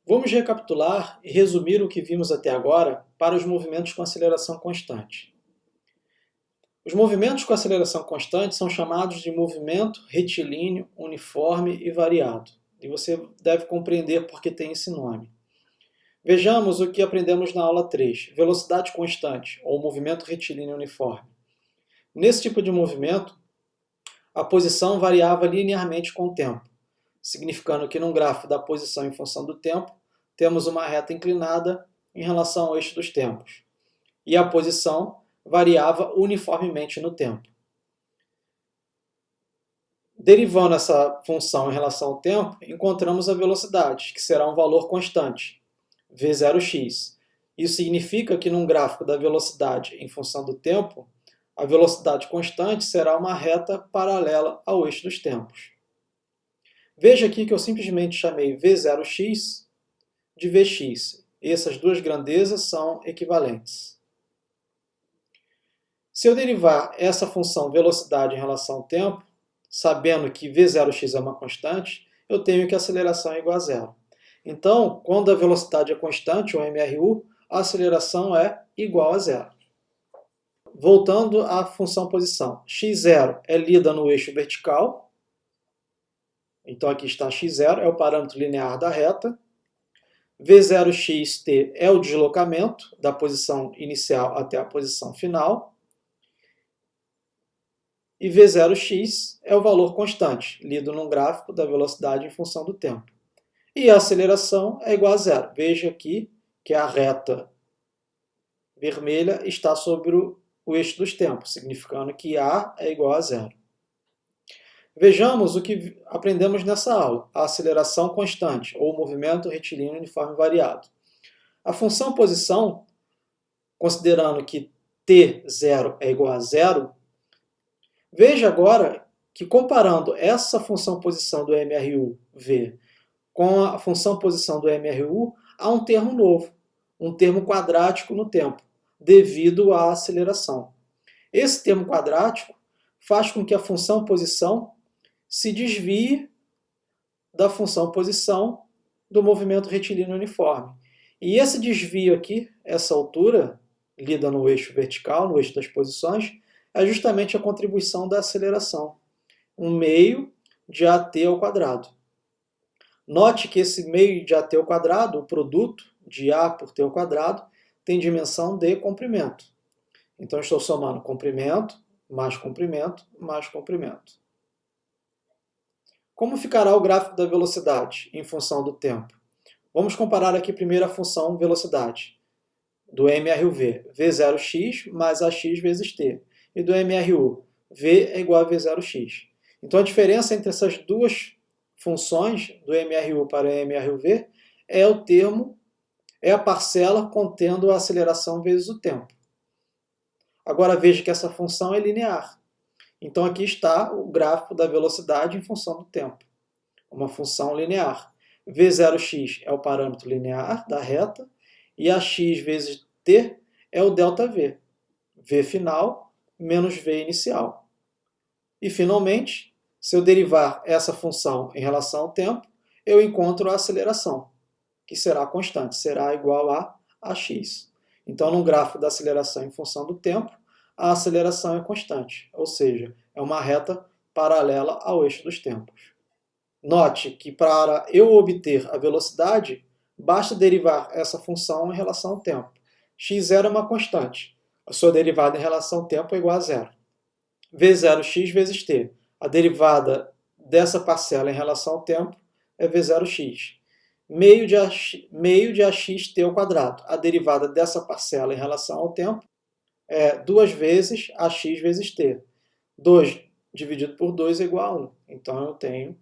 Vamos recapitular e resumir o que vimos até agora para os movimentos com aceleração constante. Os movimentos com aceleração constante são chamados de movimento retilíneo, uniforme e variado. E você deve compreender por que tem esse nome. Vejamos o que aprendemos na aula 3, velocidade constante, ou movimento retilíneo uniforme. Nesse tipo de movimento, a posição variava linearmente com o tempo, significando que num gráfico da posição em função do tempo, temos uma reta inclinada em relação ao eixo dos tempos. E a posição variava uniformemente no tempo. Derivando essa função em relação ao tempo, encontramos a velocidade, que será um valor constante, v0x. Isso significa que num gráfico da velocidade em função do tempo, a velocidade constante será uma reta paralela ao eixo dos tempos. Veja aqui que eu simplesmente chamei v0x de vx. Essas duas grandezas são equivalentes. Se eu derivar essa função velocidade em relação ao tempo, sabendo que v0x é uma constante, eu tenho que a aceleração é igual a zero. Então, quando a velocidade é constante, ou MRU, a aceleração é igual a zero. Voltando à função posição, x0 é lida no eixo vertical. Então aqui está x0, é o parâmetro linear da reta. v0xt é o deslocamento da posição inicial até a posição final. E v0x é o valor constante, lido num gráfico da velocidade em função do tempo. E a aceleração é igual a zero. Veja aqui que a reta vermelha está sobre o eixo dos tempos, significando que A é igual a zero. Vejamos o que aprendemos nessa aula, a aceleração constante, ou movimento retilíneo uniforme variado. A função posição, considerando que t0 é igual a zero, veja agora que comparando essa função posição do MRU V com a função posição do MRU, há um termo novo, um termo quadrático no tempo, devido à aceleração. Esse termo quadrático faz com que a função posição se desvie da função posição do movimento retilíneo uniforme. E esse desvio aqui, essa altura, lida no eixo vertical, no eixo das posições, é justamente a contribuição da aceleração, um meio de AT ao quadrado. Note que esse meio de AT ao quadrado, o produto de A por T ao quadrado, tem dimensão de comprimento. Então, estou somando comprimento, mais comprimento, mais comprimento. Como ficará o gráfico da velocidade em função do tempo? Vamos comparar aqui primeiro a função velocidade do MRUV, V0x mais AX vezes T, e do MRU, V é igual a V0x. Então, a diferença entre essas duas funções, do MRU para o MRUV, é o termo, é a parcela contendo a aceleração vezes o tempo. Agora veja que essa função é linear. Então aqui está o gráfico da velocidade em função do tempo. Uma função linear. V0x é o parâmetro linear da reta e AX vezes T é o ΔV. V final menos V inicial. E finalmente, se eu derivar essa função em relação ao tempo, eu encontro a aceleração, que será constante, será igual a AX. Então, no gráfico da aceleração em função do tempo, a aceleração é constante, ou seja, é uma reta paralela ao eixo dos tempos. Note que para eu obter a velocidade, basta derivar essa função em relação ao tempo. x0 é uma constante, a sua derivada em relação ao tempo é igual a zero. v0x vezes t, a derivada dessa parcela em relação ao tempo é v0x. Meio de axt ao quadrado, a derivada dessa parcela em relação ao tempo é 2 vezes ax vezes t. 2 dividido por 2 é igual a 1. Então, eu tenho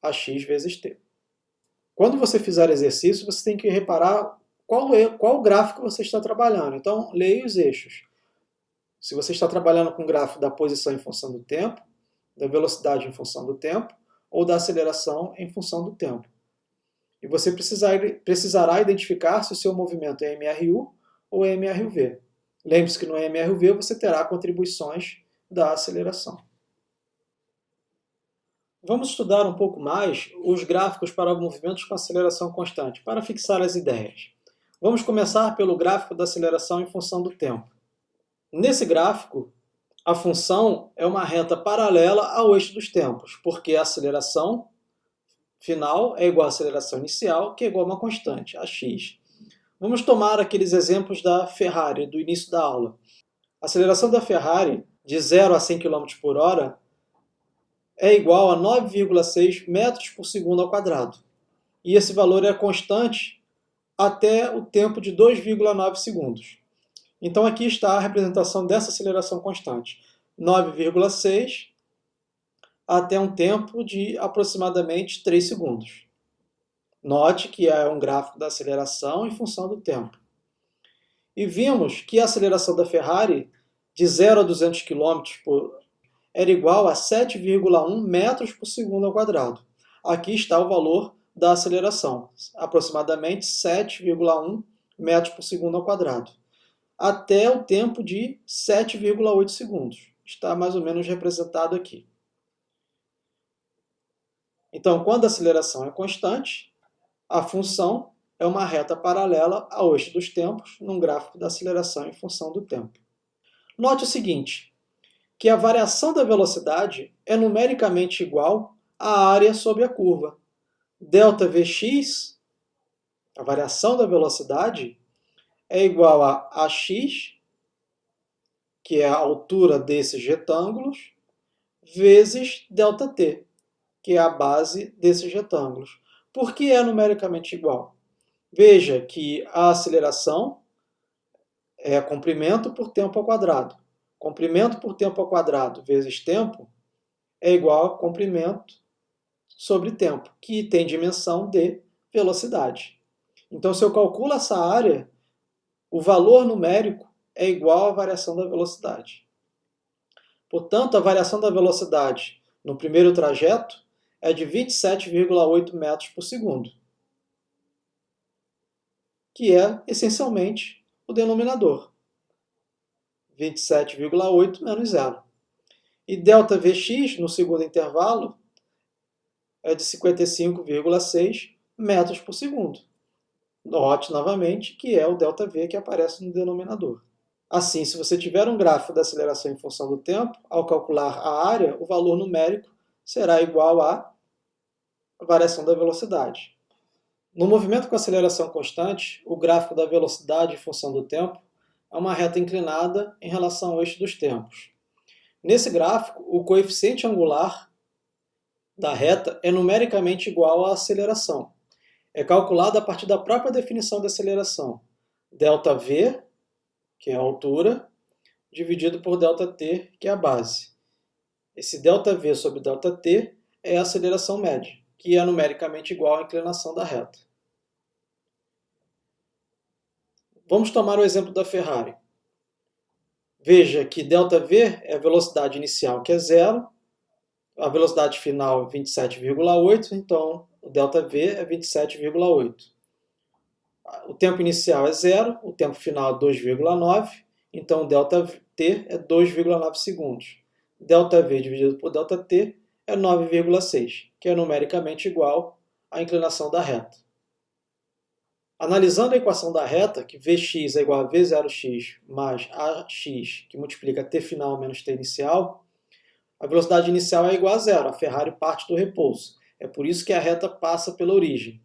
ax vezes t. Quando você fizer exercício, você tem que reparar qual gráfico você está trabalhando. Então, leia os eixos. Se você está trabalhando com o gráfico da posição em função do tempo, da velocidade em função do tempo, ou da aceleração em função do tempo. E você precisará identificar se o seu movimento é MRU ou MRUV. Lembre-se que no MRUV você terá contribuições da aceleração. Vamos estudar um pouco mais os gráficos para movimentos com aceleração constante, para fixar as ideias. Vamos começar pelo gráfico da aceleração em função do tempo. Nesse gráfico, a função é uma reta paralela ao eixo dos tempos, porque a aceleração final é igual à aceleração inicial, que é igual a uma constante, a x. Vamos tomar aqueles exemplos da Ferrari, do início da aula. A aceleração da Ferrari, de 0 a 100 km por hora, é igual a 9,6 metros por segundo ao quadrado. E esse valor é constante até o tempo de 2,9 segundos. Então aqui está a representação dessa aceleração constante. 9,6 até um tempo de aproximadamente 3 segundos. Note que é um gráfico da aceleração em função do tempo. E vimos que a aceleração da Ferrari, de 0 a 200 km era igual a 7,1 metros por segundo ao quadrado. Aqui está o valor da aceleração, aproximadamente 7,1 metros por segundo ao quadrado, até o tempo de 7,8 segundos. Está mais ou menos representado aqui. Então, quando a aceleração é constante, a função é uma reta paralela ao eixo dos tempos, num gráfico da aceleração em função do tempo. Note o seguinte, que a variação da velocidade é numericamente igual à área sobre a curva. ΔVx, a variação da velocidade, é igual a AX, que é a altura desses retângulos, vezes ΔT, que é a base desses retângulos. Por que é numericamente igual? Veja que a aceleração é comprimento por tempo ao quadrado. Comprimento por tempo ao quadrado vezes tempo é igual a comprimento sobre tempo, que tem dimensão de velocidade. Então, se eu calculo essa área, o valor numérico é igual à variação da velocidade. Portanto, a variação da velocidade no primeiro trajeto é de 27,8 metros por segundo, que é, essencialmente, o denominador. 27,8 menos 0. E ΔVx, no segundo intervalo, é de 55,6 metros por segundo. Note novamente que é o ΔV que aparece no denominador. Assim, se você tiver um gráfico da aceleração em função do tempo, ao calcular a área, o valor numérico será igual à variação da velocidade. No movimento com aceleração constante, o gráfico da velocidade em função do tempo é uma reta inclinada em relação ao eixo dos tempos. Nesse gráfico, o coeficiente angular da reta é numericamente igual à aceleração. É calculado a partir da própria definição da aceleração. ΔV, que é a altura, dividido por ΔT, que é a base. Esse ΔV sobre ΔT é a aceleração média, que é numericamente igual à inclinação da reta. Vamos tomar o exemplo da Ferrari. Veja que ΔV é a velocidade inicial, que é 0, a velocidade final é 27,8, então o ΔV é 27,8. O tempo inicial é 0, o tempo final é 2,9, então o ΔT é 2,9 segundos. ΔV dividido por ΔT é 9,6, que é numericamente igual à inclinação da reta. Analisando a equação da reta, que Vx é igual a V0x mais AX, que multiplica T final menos T inicial, a velocidade inicial é igual a 0, a Ferrari parte do repouso. É por isso que a reta passa pela origem.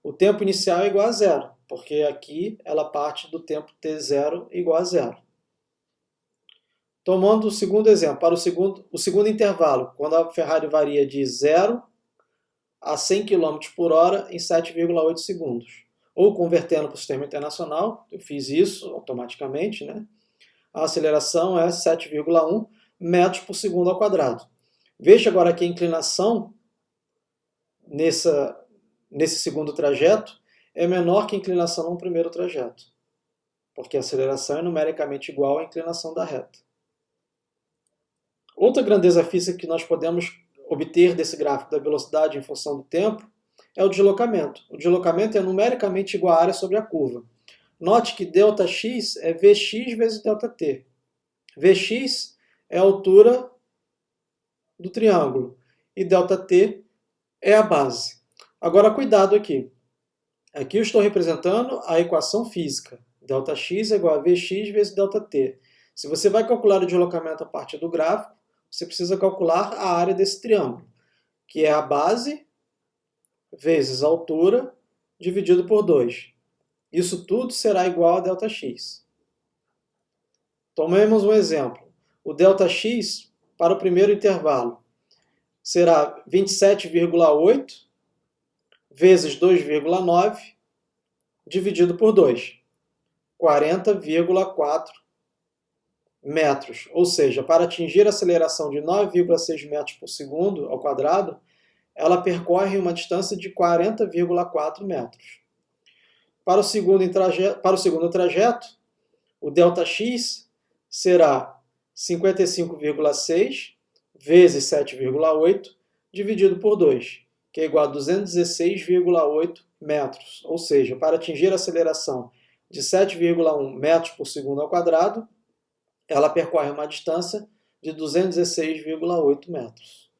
O tempo inicial é igual a 0, porque aqui ela parte do tempo t0 igual a 0. Tomando o segundo exemplo, para o segundo intervalo, quando a Ferrari varia de 0 a 100 km por hora em 7,8 segundos. Ou convertendo para o sistema internacional, eu fiz isso automaticamente, né? A aceleração é 7,1 metros por segundo ao quadrado. Veja agora que a inclinação nesse segundo trajeto é menor que a inclinação no primeiro trajeto, porque a aceleração é numericamente igual à inclinação da reta. Outra grandeza física que nós podemos obter desse gráfico da velocidade em função do tempo é o deslocamento. O deslocamento é numericamente igual à área sobre a curva. Note que ΔX é Vx vezes ΔT. Vx é a altura do triângulo e ΔT é a base. Agora, cuidado aqui. Aqui eu estou representando a equação física. Δx é igual a Vx vezes ΔT. Se você vai calcular o deslocamento a partir do gráfico, você precisa calcular a área desse triângulo, que é a base vezes a altura dividido por 2. Isso tudo será igual a Δx. Tomemos um exemplo. O Δx para o primeiro intervalo será 27,8 vezes 2,9 dividido por 2. 40,4 metros. Ou seja, para atingir a aceleração de 9,6 metros por segundo ao quadrado, ela percorre uma distância de 40,4 metros. Para o segundo trajeto, o Δx será 55,6 vezes 7,8 dividido por 2, que é igual a 216,8 metros. Ou seja, para atingir a aceleração de 7,1 metros por segundo ao quadrado, ela percorre uma distância de 216,8 metros.